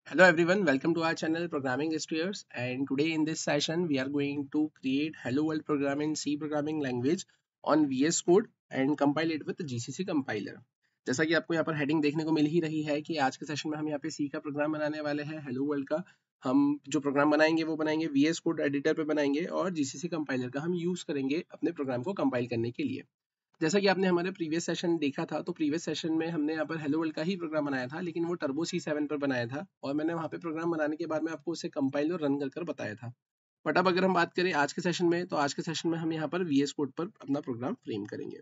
Hello everyone, welcome to our channel Programming Spheres, and today in this session we are going to create Hello World program in C programming language on VS Code and compile it with GCC compiler। जैसा कि आपको यहाँ पर heading देखने को मिल ही रही है कि आज के सेशन में हम यहाँ पे C का प्रोग्राम बनाने वाले हैं हेलो वर्ल्ड का। हम जो प्रोग्राम बनाएंगे वो बनाएंगे VS Code एडिटर पे बनाएंगे और GCC कंपाइलर का हम यूज करेंगे अपने प्रोग्राम को कंपाइल करने के लिए। जैसा कि आपने हमारे प्रीवियस सेशन देखा था, तो प्रीवियस सेशन में हमने यहाँ पर हेलो वर्ल्ड का ही प्रोग्राम बनाया था, लेकिन वो टर्बो C7 पर बनाया था और मैंने वहाँ पे प्रोग्राम बनाने के बाद में आपको उसे कंपाइल और रन कर बताया था। बट अब अगर हम बात करें आज के सेशन में, तो आज के सेशन में हम यहाँ पर VS कोड पर अपना प्रोग्राम फ्रेम करेंगे।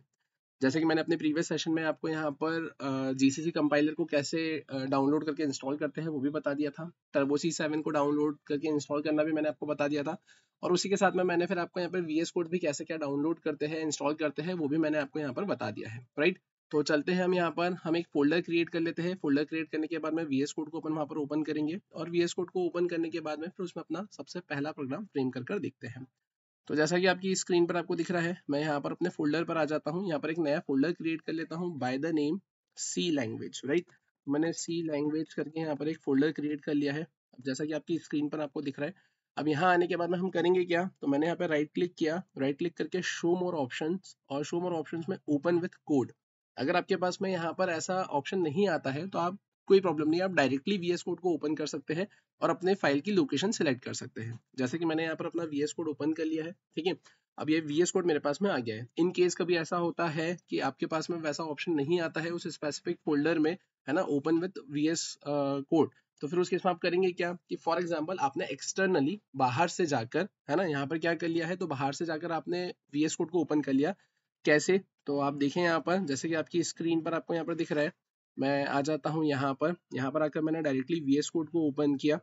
जैसे कि मैंने अपने प्रीवियस सेशन में आपको यहाँ पर GCC कंपाइलर को कैसे डाउनलोड करके इंस्टॉल करते हैं वो भी बता दिया था। टर्बो C7 को डाउनलोड करके इंस्टॉल करना भी मैंने आपको बता दिया था, और उसी के साथ में मैंने फिर आपको यहाँ पर VS कोड भी कैसे क्या डाउनलोड करते हैं, इंस्टॉल करते हैं, वो भी मैंने आपको यहाँ पर बता दिया है। राइट, तो चलते हैं हम यहाँ पर, हम एक फोल्डर क्रिएट कर लेते हैं। फोल्डर क्रिएट करने के बाद में VS कोड को अपन वहाँ पर ओपन करेंगे, और VS कोड को ओपन करने के बाद में फिर उसमें अपना सबसे पहला प्रोग्राम फ्रेम कर देखते हैं। तो जैसा कि आपकी स्क्रीन पर आपको दिख रहा है, मैं यहाँ पर अपने फोल्डर पर आ जाता हूँ। यहाँ पर एक नया फोल्डर क्रिएट कर लेता हूँ by the name C language. Right, मैंने सी लैंग्वेज करके यहाँ पर एक फोल्डर क्रिएट कर लिया है। अब जैसा कि आपकी स्क्रीन पर आपको दिख रहा है, अब यहाँ आने के बाद में हम करेंगे क्या, तो मैंने यहाँ पे राइट क्लिक किया, राइट क्लिक करके शो मोर ऑप्शंस, और शो मोर ऑप्शंस में ओपन विथ कोड। अगर आपके पास में यहाँ पर ऐसा ऑप्शन नहीं आता है तो आप, कोई प्रॉब्लम नहीं, आप डायरेक्टली VS कोड को ओपन कर सकते हैं और अपने फाइल की लोकेशन सिलेक्ट कर सकते हैं। जैसे कि मैंने यहाँ पर अपना VS कोड ओपन कर लिया है। ठीक है, अब ये VS कोड मेरे पास में आ गया है। इन केस कभी ऐसा होता है कि आपके पास में वैसा ऑप्शन नहीं आता है उस स्पेसिफिक फोल्डर में, है ना, ओपन विद VS कोड, तो फिर उस केस में आप करेंगे क्या कि फॉर एग्जांपल आपने एक्सटर्नली बाहर से जाकर, है ना, यहाँ पर क्या कर लिया है, तो बाहर से जाकर आपने VS कोड को ओपन कर लिया। कैसे, तो आप देखें यहाँ पर, जैसे कि आपकी स्क्रीन पर आपको यहाँ पर दिख रहा है, मैं आ जाता हूँ यहाँ पर। यहाँ पर आकर मैंने डायरेक्टली VS कोड को ओपन किया।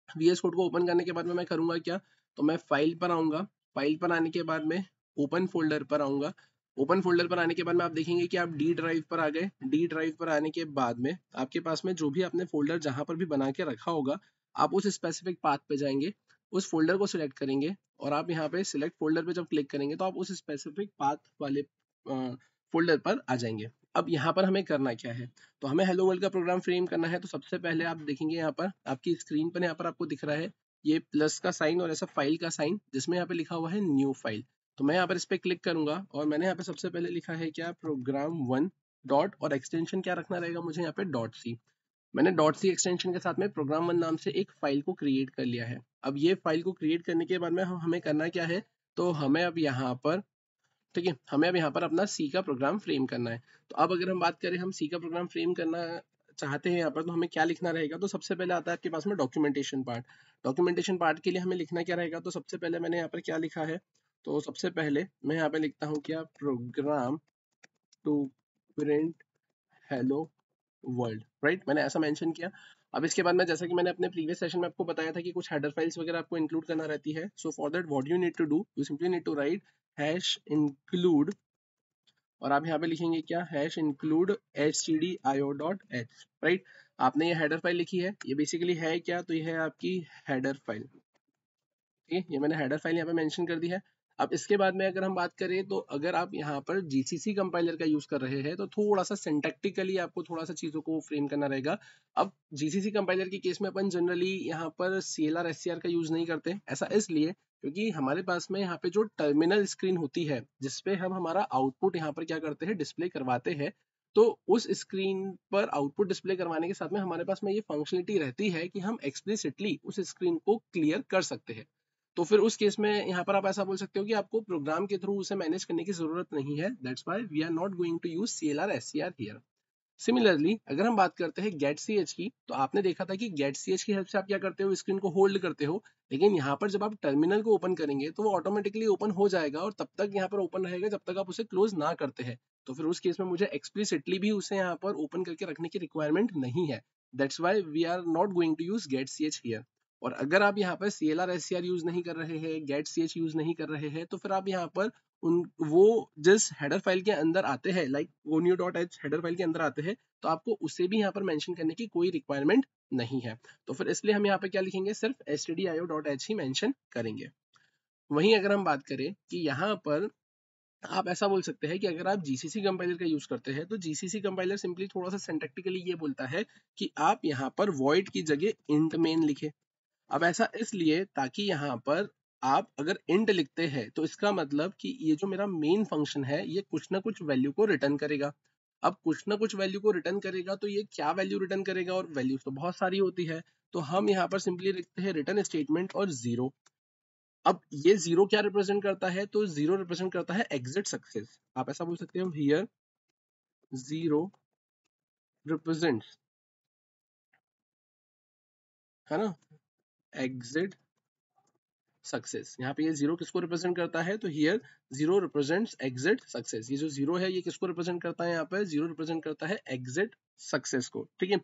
VS कोड को ओपन करने के बाद में मैं करूँगा क्या, तो मैं फाइल पर आऊँगा। फाइल पर आने के बाद में ओपन फोल्डर पर आऊँगा। ओपन फोल्डर पर आने के बाद में आप देखेंगे कि आप डी ड्राइव पर आ गए। डी ड्राइव पर आने के बाद में आपके पास में जो भी आपने फोल्डर जहाँ पर भी बना के रखा होगा, आप उस स्पेसिफिक पाथ पे जाएंगे, उस फोल्डर को सिलेक्ट करेंगे, और आप यहाँ पे सिलेक्ट फोल्डर पे जब क्लिक करेंगे तो आप उस स्पेसिफिक पाथ वाले फोल्डर पर आ जाएंगे। अब यहाँ पर हमें करना क्या है, तो हमें हेलो वर्ल्ड का प्रोग्राम फ्रेम करना है। तो सबसे पहले आप देखेंगे यहाँ पर आपकी स्क्रीन पर, यहाँ पर आपको दिख रहा है ये प्लस का साइन और ऐसा फाइल का साइन, जिसमें यहाँ पे लिखा हुआ है न्यू फाइल। तो मैं यहाँ पर इस पर क्लिक करूंगा, और मैंने यहाँ पे सबसे पहले लिखा है क्या, प्रोग्राम 1 डॉट, और एक्सटेंशन क्या रखना रहेगा मुझे यहाँ पे डॉट सी। मैंने डॉट सी एक्सटेंशन के साथ में प्रोग्राम 1 नाम से एक फाइल को क्रिएट कर लिया है। अब ये फाइल को क्रिएट करने के बाद में हमें करना क्या है, तो हमें अब यहाँ पर, ठीक है, हमें अब यहाँ पर अपना सी का प्रोग्राम फ्रेम करना है। तो अब अगर हम बात करें, हम सी का प्रोग्राम फ्रेम करना चाहते हैं यहाँ पर, तो हमें क्या लिखना रहेगा, तो सबसे पहले आता है आपके पास में डॉक्यूमेंटेशन पार्ट। डॉक्यूमेंटेशन पार्ट के लिए हमें लिखना क्या रहेगा, तो सबसे पहले मैंने यहाँ पर क्या लिखा है, तो सबसे पहले मैं यहाँ पे लिखता हूँ क्या, program to print hello world. Right, मैंने ऐसा मेंशन किया। अब इसके बाद में, जैसा कि मैंने अपने प्रीवियस सेशन में आपको बताया था कि कुछ हेडर फाइल्स वगैरह आपको इंक्लूड करना रहती है। So for that what you need to do, you simply need to write hash include, और आप यहाँ पे लिखेंगे क्या, हैश इंक्लूड stdio.h। राइट, आपने ये हेडर फाइल लिखी है, ये बेसिकली है क्या, तो ये है आपकी हेडर फाइल। ठीक है, ये मैंने हेडर फाइल यहाँ पे मेंशन कर दी है। अब इसके बाद में अगर हम बात करें, तो अगर आप यहाँ पर GCC कंपाइलर का यूज कर रहे हैं तो थोड़ा सा सिंटैक्टिकली आपको थोड़ा सा चीजों को फ्रेम करना रहेगा। अब GCC कंपाइलर के केस में अपन जनरली यहाँ पर CLR SCR का यूज नहीं करते। ऐसा इसलिए क्योंकि हमारे पास में यहाँ पे जो टर्मिनल स्क्रीन होती है, जिसपे हम हमारा आउटपुट यहाँ पर क्या करते हैं, डिस्प्ले करवाते हैं, तो उस स्क्रीन पर आउटपुट डिस्प्ले करवाने के साथ में हमारे पास में ये फंक्शनलिटी रहती है कि हम एक्सप्लिसिटली उस स्क्रीन को क्लियर कर सकते हैं। तो फिर उस केस में यहाँ पर आप ऐसा बोल सकते हो कि आपको प्रोग्राम के थ्रू उसे मैनेज करने की जरूरत नहीं है। That's why we are not going to use CLR SCR here. Similarly अगर हम बात करते हैं गेट ch की, तो आपने देखा था कि गेट ch की हेल्प से आप क्या करते हो, स्क्रीन को होल्ड करते हो, लेकिन यहाँ पर जब आप टर्मिनल को ओपन करेंगे तो वो ऑटोमेटिकली ओपन हो जाएगा, और तब तक यहाँ पर ओपन रहेगा जब तक आप उसे क्लोज ना करते हैं। तो फिर उस केस में मुझे एक्सप्लिसिटली भी उसे यहाँ पर ओपन करके रखने की रिक्वायरमेंट नहीं है। That's why we are not going to use get ch here. और अगर आप यहाँ पर CLR SCR यूज नहीं कर रहे हैं, गेट ch यूज नहीं कर रहे हैं, तो फिर आप यहाँ पर उन वो जिस हेडर फाइल के अंदर आते हैं, लाइक onio.h हेडर फाइल के अंदर आते हैं, तो आपको उसे भी यहाँ पर मेंशन करने की कोई रिक्वायरमेंट नहीं है। तो फिर इसलिए हम यहाँ पे क्या लिखेंगे, सिर्फ stdio.h ही मेंशन करेंगे। वहीं अगर हम बात करें कि यहाँ पर आप ऐसा बोल सकते हैं कि अगर आप जीसीसी कंपाइलर का यूज करते हैं तो जीसीसी कंपाइलर सिंपली थोड़ा सा सिंटैक्टिकली ये बोलता है कि आप यहाँ पर वॉइड की जगह इंट मेन लिखे। अब ऐसा इसलिए ताकि यहाँ पर आप अगर इंट लिखते हैं तो इसका मतलब कि ये जो मेरा मेन फंक्शन है ये कुछ ना कुछ वैल्यू को रिटर्न करेगा। अब कुछ ना कुछ वैल्यू को रिटर्न करेगा तो ये क्या वैल्यू रिटर्न करेगा, और वैल्यूज तो बहुत सारी होती है। तो हम यहाँ पर सिंपली लिखते हैं रिटर्न स्टेटमेंट और जीरो। अब ये जीरो क्या रिप्रेजेंट करता है, तो जीरो रिप्रेजेंट करता है एग्जिट सक्सेस। आप ऐसा बोल सकते हो हियर जीरो रिप्रेजेंट्स, है ना, एग्जिट सक्सेस। यहाँ पे ये जीरो किसको रिप्रेजेंट करता है, तो here zero represents exit success. ये जो जीरो है ये किसको रिप्रेजेंट करता है, यहाँ पे जीरो रिप्रेजेंट करता है एग्जिट सक्सेस को। ठीक है,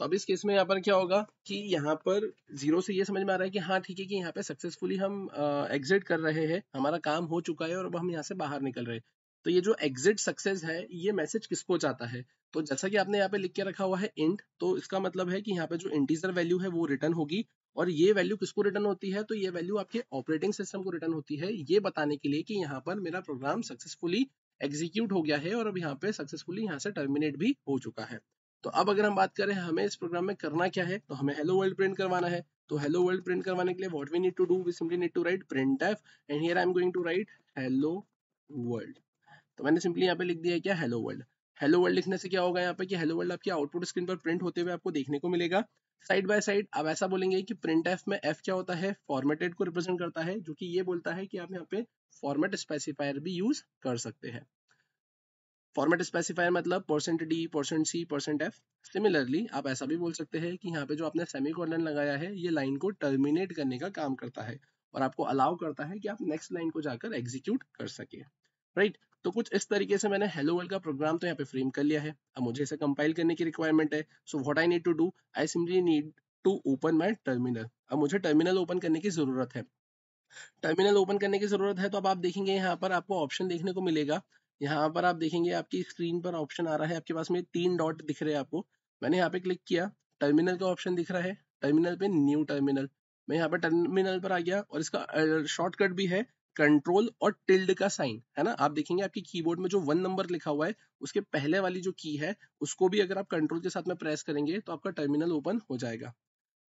तो अब इस केस में यहाँ पर क्या होगा कि यहाँ पर जीरो से ये समझ में आ रहा है कि हाँ ठीक है कि यहाँ पे सक्सेसफुली हम एग्जिट कर रहे हैं, हमारा काम हो चुका है और अब हम यहाँ से बाहर निकल रहे हैं। तो ये जो एग्जिट सक्सेस है ये मैसेज किसको जाता है, तो जैसा कि आपने यहाँ पे लिख के रखा हुआ है इंट, तो इसका मतलब है कि यहाँ पे जो इंटीजर वैल्यू है वो रिटर्न होगी। और ये वैल्यू किसको रिटर्न होती है, तो ये वैल्यू आपके ऑपरेटिंग सिस्टम को रिटर्न होती है, ये बताने के लिए कि यहाँ पर मेरा प्रोग्राम सक्सेसफुली एग्जीक्यूट हो गया है और अब यहाँ पे सक्सेसफुली यहाँ से टर्मिनेट भी हो चुका है। तो अब अगर हम बात करें हमें इस प्रोग्राम में करना क्या है, तो हमें हेलो वर्ल्ड प्रिंट करवाना है। तो हेलो वर्ल्ड प्रिंट करवाने के लिए what we need to do, we simply need to write printf and here I am going to write hello world. तो मैंने सिंपली यहाँ पे लिख दिया है क्या, हेलो वर्ल्ड। हेलो वर्ल्ड लिखने से क्या होगा यहाँ पे कि हेलो वर्ल्ड आपकी आउटपुट स्क्रीन पर प्रिंट होते हुए आपको देखने को मिलेगा साइड बाय साइड। आप ऐसा बोलेंगे कि प्रिंट एफ में एफ क्या होता है, फॉर्मेटेड को रिप्रेजेंट करता है, जो कि ये बोलता है कि आप यहाँ पे फॉर्मेट स्पेसिफायर भी यूज कर सकते हैं। फॉर्मेट स्पेसिफायर मतलब %d, %c, %f। सिमिलरली आप ऐसा भी बोल सकते हैं कि यहाँ पे जो आपने सेमीकोलन लगाया है ये लाइन को टर्मिनेट करने का काम करता है और आपको अलाउ करता है कि आप नेक्स्ट लाइन को जाकर एग्जीक्यूट कर सके। राइट, तो कुछ इस तरीके से मैंने हेलो वर्ल्ड का प्रोग्राम तो यहाँ पे फ्रेम कर लिया है। अब मुझे इसे कंपाइल करने की रिक्वायरमेंट है। So what I need to do, I simply need to open my terminal. अब मुझे टर्मिनल ओपन करने की जरूरत है। टर्मिनल ओपन करने की जरूरत है तो अब आप देखेंगे यहाँ पर आपको ऑप्शन देखने को मिलेगा। यहाँ पर आप देखेंगे आपकी स्क्रीन पर ऑप्शन आ रहा है, आपके पास में 3 डॉट दिख रहे हैं आपको। मैंने यहाँ पे क्लिक किया, टर्मिनल का ऑप्शन दिख रहा है, टर्मिनल पे न्यू टर्मिनल। मैं यहाँ पे टर्मिनल पर आ गया और इसका शॉर्टकट भी है कंट्रोल और टिल्ड का साइन, है ना। आप देखेंगे आपकी कीबोर्ड में जो 1 नंबर लिखा हुआ है उसके पहले वाली जो की है उसको भी अगर आप कंट्रोल के साथ में प्रेस करेंगे तो आपका टर्मिनल ओपन हो जाएगा।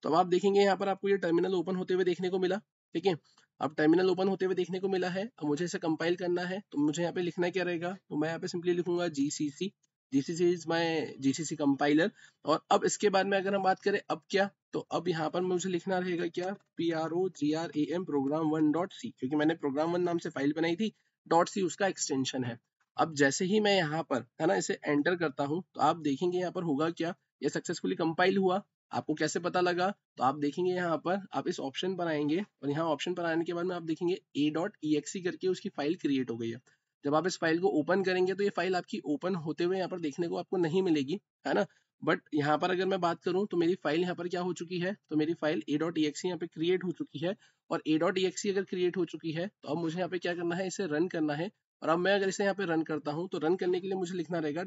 तो अब आप देखेंगे यहाँ पर आपको ये टर्मिनल ओपन होते हुए देखने को मिला। ठीक है, अब टर्मिनल ओपन होते हुए देखने को मिला है। अब मुझे इसे कंपाइल करना है तो मुझे यहाँ पे लिखना क्या रहेगा, तो मैं यहाँ पे सिंपली लिखूंगा GCC. GCC is my GCC compiler. और अब इसके बाद में अगर हम बात करें अब क्या, तो अब यहाँ पर मुझे लिखना रहेगा क्या, PROGRAM program1.c, क्योंकि मैंने program1 नाम से फाइल बनाई थी, .c उसका एक्सटेंशन है। अब जैसे ही मैं यहाँ पर, है ना, इसे एंटर करता हूँ तो आप देखेंगे यहाँ पर होगा क्या, ये सक्सेसफुली कंपाइल हुआ। आपको कैसे पता लगा, तो आप देखेंगे यहाँ पर आप इस ऑप्शन पर आएंगे और यहाँ ऑप्शन पर आने के बाद में आप देखेंगे a.exe करके उसकी फाइल क्रिएट हो गई है। जब आप इस फाइल को ओपन करेंगे तो ये फाइल आपकी ओपन होते हुए यहाँ पर देखने को आपको नहीं मिलेगी, है ना। बट यहाँ पर अगर मैं बात करूँ तो मेरी फाइल यहाँ पर क्या हो चुकी है, तो मेरी फाइल a.exe यहाँ पे क्रिएट हो चुकी है। और a.exe अगर क्रिएट हो चुकी है तो अब मुझे यहाँ पे क्या करना है, इसे रन करना है। और अब मैं अगर इसे यहाँ पे रन करता हूँ तो रन करने के लिए मुझे लिखना रहेगा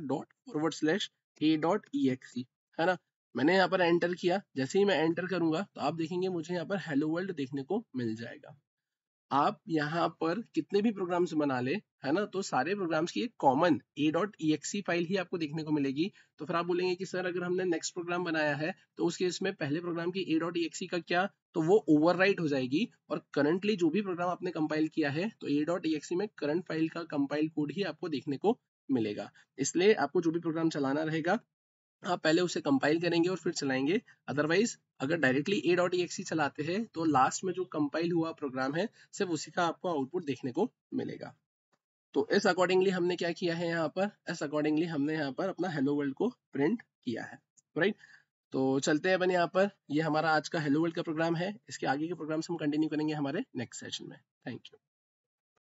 ./a.exe, है ना। मैंने यहाँ पर एंटर किया, जैसे ही मैं एंटर करूंगा तो आप देखेंगे मुझे यहाँ पर हेलो वर्ल्ड देखने को मिल जाएगा। आप यहाँ पर कितने भी प्रोग्राम्स बना ले, है ना, तो सारे प्रोग्राम्स की एक कॉमन a.exe फाइल ही आपको देखने को मिलेगी। तो फिर आप बोलेंगे कि सर अगर हमने नेक्स्ट प्रोग्राम बनाया है तो उस केस में पहले प्रोग्राम की a.exe का क्या, तो वो ओवरराइट हो जाएगी और करंटली जो भी प्रोग्राम आपने कंपाइल किया है तो a.exe में करंट फाइल का कंपाइल कोड ही आपको देखने को मिलेगा। इसलिए आपको जो भी प्रोग्राम चलाना रहेगा आप पहले उसे कंपाइल करेंगे और फिर चलाएंगे। अदरवाइज अगर डायरेक्टली a.exe चलाते हैं तो लास्ट में जो कंपाइल हुआ प्रोग्राम है सिर्फ उसी का आपको आउटपुट देखने को मिलेगा। तो इस अकॉर्डिंगली हमने क्या किया है, यहाँ पर इस अकॉर्डिंगली हमने यहाँ पर अपना हेलो वर्ल्ड को प्रिंट किया है। राइट, तो चलते हैं अपन यहाँ पर, ये हमारा आज का हेलो वर्ल्ड का प्रोग्राम है। इसके आगे के प्रोग्राम्स हम कंटिन्यू करेंगे हमारे नेक्स्ट सेशन में। Thank you.